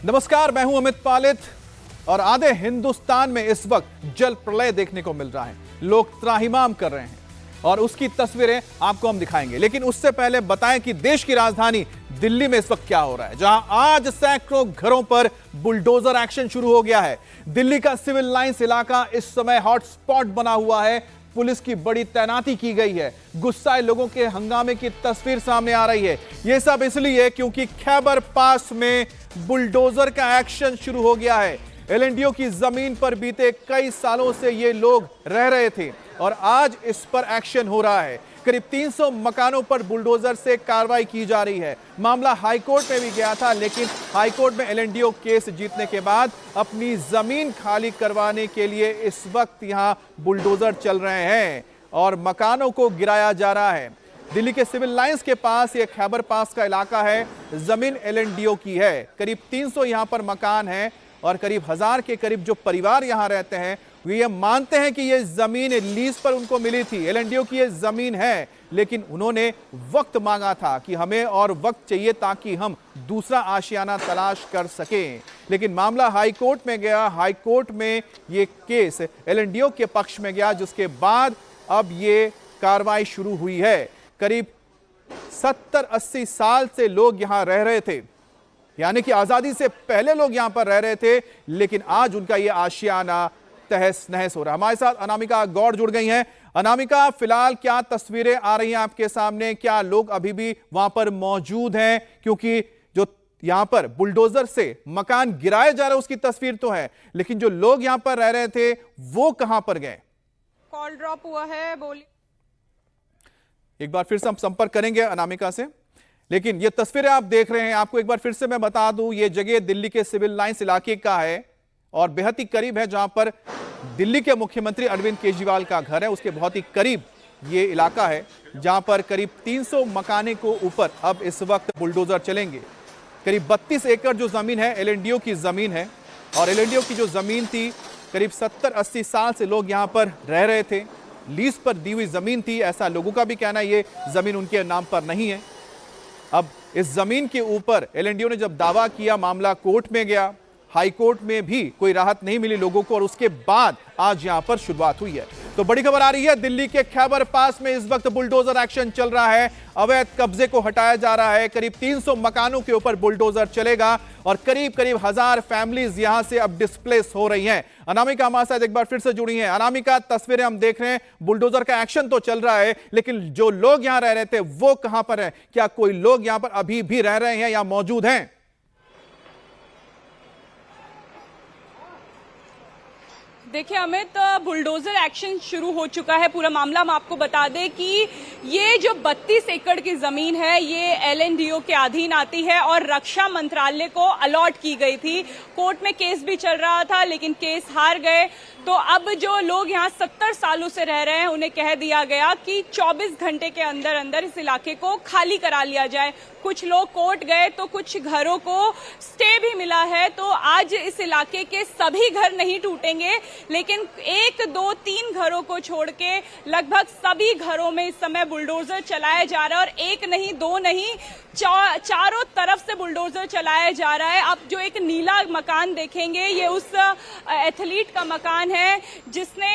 नमस्कार, मैं हूं अमित पालित और आधे हिंदुस्तान में इस वक्त जल प्रलय देखने को मिल रहा है। लोग त्राहिमाम कर रहे हैं और उसकी तस्वीरें आपको हम दिखाएंगे। लेकिन उससे पहले बताएं कि देश की राजधानी दिल्ली में इस वक्त क्या हो रहा है, जहां आज सैकड़ों घरों पर बुलडोजर एक्शन शुरू हो गया है। दिल्ली का सिविल लाइंस इलाका इस समय हॉटस्पॉट बना हुआ है। पुलिस की बड़ी तैनाती की गई है। गुस्साए लोगों के हंगामे की तस्वीर सामने आ रही है। यह सब इसलिए क्योंकि खैबर पास में बुलडोजर का एक्शन शुरू हो गया है। एलएनडीओ की जमीन पर बीते कई सालों से ये लोग रह रहे थे और आज इस पर एक्शन हो रहा है। करीब 300 मकानों पर बुलडोजर से कार्रवाई की जा रही है। मामला हाईकोर्ट में भी गया था, लेकिन हाईकोर्ट में एलएनडीओ केस जीतने के बाद अपनी जमीन खाली करवाने के लिए इस वक्त यहां बुलडोजर चल रहे हैं और मकानों को गिराया जा रहा है। दिल्ली के सिविल लाइंस के पास यह खैबर पास का इलाका है। जमीन एलएनडीओ की है। करीब 300 यहां पर मकान हैं और करीब 1000 के करीब जो परिवार यहां रहते हैं वे ये मानते हैं कि ये जमीन लीज पर उनको मिली थी। एलएनडीओ की ये जमीन है, लेकिन उन्होंने वक्त मांगा था कि हमें और वक्त चाहिए ताकि हम दूसरा आशियाना तलाश कर सकें। लेकिन मामला हाईकोर्ट में गया। हाईकोर्ट में ये केस एलएनडीओ के पक्ष में गया, जिसके बाद अब ये कार्रवाई शुरू हुई है। करीब 70-80 साल से लोग यहां रह रहे थे, यानी कि आजादी से पहले लोग यहां पर रह रहे थे, लेकिन आज उनका यह आशियाना तहस नहस हो रहा है। हमारे साथ अनामिका गौड़ जुड़ गई हैं। अनामिका, फिलहाल क्या तस्वीरें आ रही हैं आपके सामने? क्या लोग अभी भी वहां पर मौजूद हैं? क्योंकि जो यहां पर बुलडोजर से मकान गिराए जा रहे उसकी तस्वीर तो है, लेकिन जो लोग यहां पर रह रहे थे वो कहां पर गए? कॉल ड्रॉप हुआ है, बोलिए। एक बार फिर से हम संपर्क करेंगे अनामिका से, लेकिन ये तस्वीरें आप देख रहे हैं। आपको एक बार फिर से मैं बता दूं, ये जगह दिल्ली के सिविल लाइंस इलाके का है और बेहद ही करीब है जहां पर दिल्ली के मुख्यमंत्री अरविंद केजरीवाल का घर है। उसके बहुत ही करीब ये इलाका है जहां पर करीब 300 मकाने को ऊपर अब इस वक्त बुलडोजर चलेंगे। करीब 32 एकड़ जो जमीन है एलएनडीओ की जमीन है और एलएनडीओ की जो जमीन थी, करीब 70-80 साल से लोग यहां पर रह रहे थे। लीज पर दी हुई जमीन थी, ऐसा लोगों का भी कहना है। ये जमीन उनके नाम पर नहीं है। अब इस जमीन के ऊपर एलएनडीओ ने जब दावा किया, मामला कोर्ट में गया। हाईकोर्ट में भी कोई राहत नहीं मिली लोगों को और उसके बाद आज यहां पर शुरुआत हुई है। तो बड़ी खबर आ रही है, दिल्ली के खैबर पास में इस वक्त बुलडोजर एक्शन चल रहा है। अवैध कब्जे को हटाया जा रहा है। करीब 300 मकानों के ऊपर बुलडोजर चलेगा और करीब 1000 फैमिलीज यहां से अब डिस्प्लेस हो रही हैं। अनामिका हमारे साथ एक बार फिर से जुड़ी हैं। अनामिका, तस्वीरें हम देख रहे हैं, बुलडोजर का एक्शन तो चल रहा है, लेकिन जो लोग यहां रह रहे थे वो कहां पर हैं? क्या कोई लोग यहां पर अभी भी रह रहे हैं या मौजूद हैं? देखिए अमित, बुलडोजर एक्शन शुरू हो चुका है। पूरा मामला हम आपको बता दें कि ये जो 32 एकड़ की जमीन है ये एलएनडीओ के अधीन आती है और रक्षा मंत्रालय को अलॉट की गई थी। कोर्ट में केस भी चल रहा था, लेकिन केस हार गए। तो अब जो लोग यहाँ 70 सालों से रह रहे हैं उन्हें कह दिया गया कि 24 घंटे के अंदर अंदर इस इलाके को खाली करा लिया जाए। कुछ लोग कोर्ट गए तो कुछ घरों को स्टे भी मिला है। तो आज इस इलाके के सभी घर नहीं टूटेंगे, लेकिन 1, 2, 3 घरों को छोड़ के लगभग सभी घरों में इस समय बुलडोजर चलाया जा रहा है और एक नहीं, दो नहीं, चारों तरफ से बुलडोजर चलाया जा रहा है। अब जो एक नीला मकान देखेंगे ये उस एथलीट का मकान है जिसने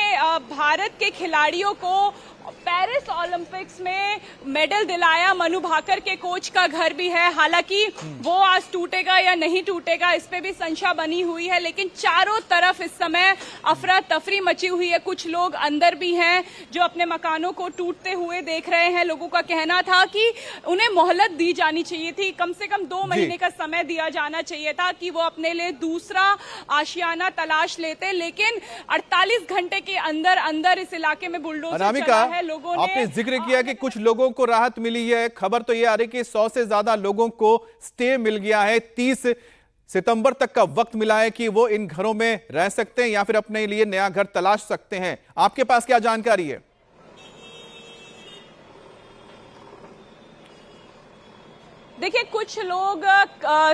भारत के खिलाड़ियों को पेरिस ओलंपिक्स में मेडल दिलाया। मनु भाकर के कोच का घर भी है। हालांकि वो आज टूटेगा या नहीं टूटेगा इस पे भी संशय बनी हुई है, लेकिन चारों तरफ इस समय अफरा तफरी मची हुई है। कुछ लोग अंदर भी हैं जो अपने मकानों को टूटते हुए देख रहे हैं। लोगों का कहना था कि उन्हें मोहलत दी जानी चाहिए थी, कम से कम 2 महीने का समय दिया जाना चाहिए था कि वो अपने लिए दूसरा आशियाना तलाश लेते, लेकिन 48 घंटे के अंदर अंदर इस इलाके में बुलडोजर चला है। आपने जिक्र किया कि कुछ लोगों को राहत मिली है। खबर तो यह आ रही कि 100 से ज्यादा लोगों को स्टे मिल गया है। 30 सितंबर तक का वक्त मिला है कि वो इन घरों में रह सकते हैं या फिर अपने लिए नया घर तलाश सकते हैं। आपके पास क्या जानकारी है? देखिए, कुछ लोग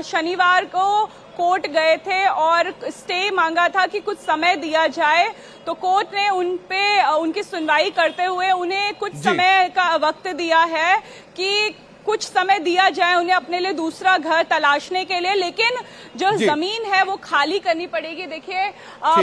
शनिवार को कोर्ट गए थे और स्टे मांगा था कि कुछ समय दिया जाए, तो कोर्ट ने उन पे उनकी सुनवाई करते हुए उन्हें कुछ समय का वक्त दिया है कि कुछ समय दिया जाए उन्हें अपने लिए दूसरा घर तलाशने के लिए, लेकिन जो जमीन है वो खाली करनी पड़ेगी। देखिए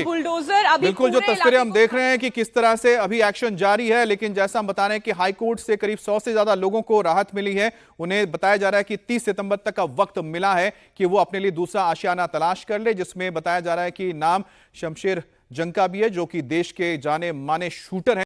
बुलडोजर अभी बिल्कुल, जो तस्वीरें हम देख रहे हैं कि किस तरह से अभी एक्शन जारी है, लेकिन जैसा हम बता रहे हैं कि हाई कोर्ट से करीब 100 से ज्यादा लोगों को राहत मिली है। उन्हें बताया जा रहा है कि 30 सितंबर तक का वक्त मिला है कि वो अपने लिए दूसरा आशियाना तलाश कर ले, जिसमें बताया जा रहा है कि नाम शमशेर जंग का भी है, जो कि देश के जाने माने शूटर हैं।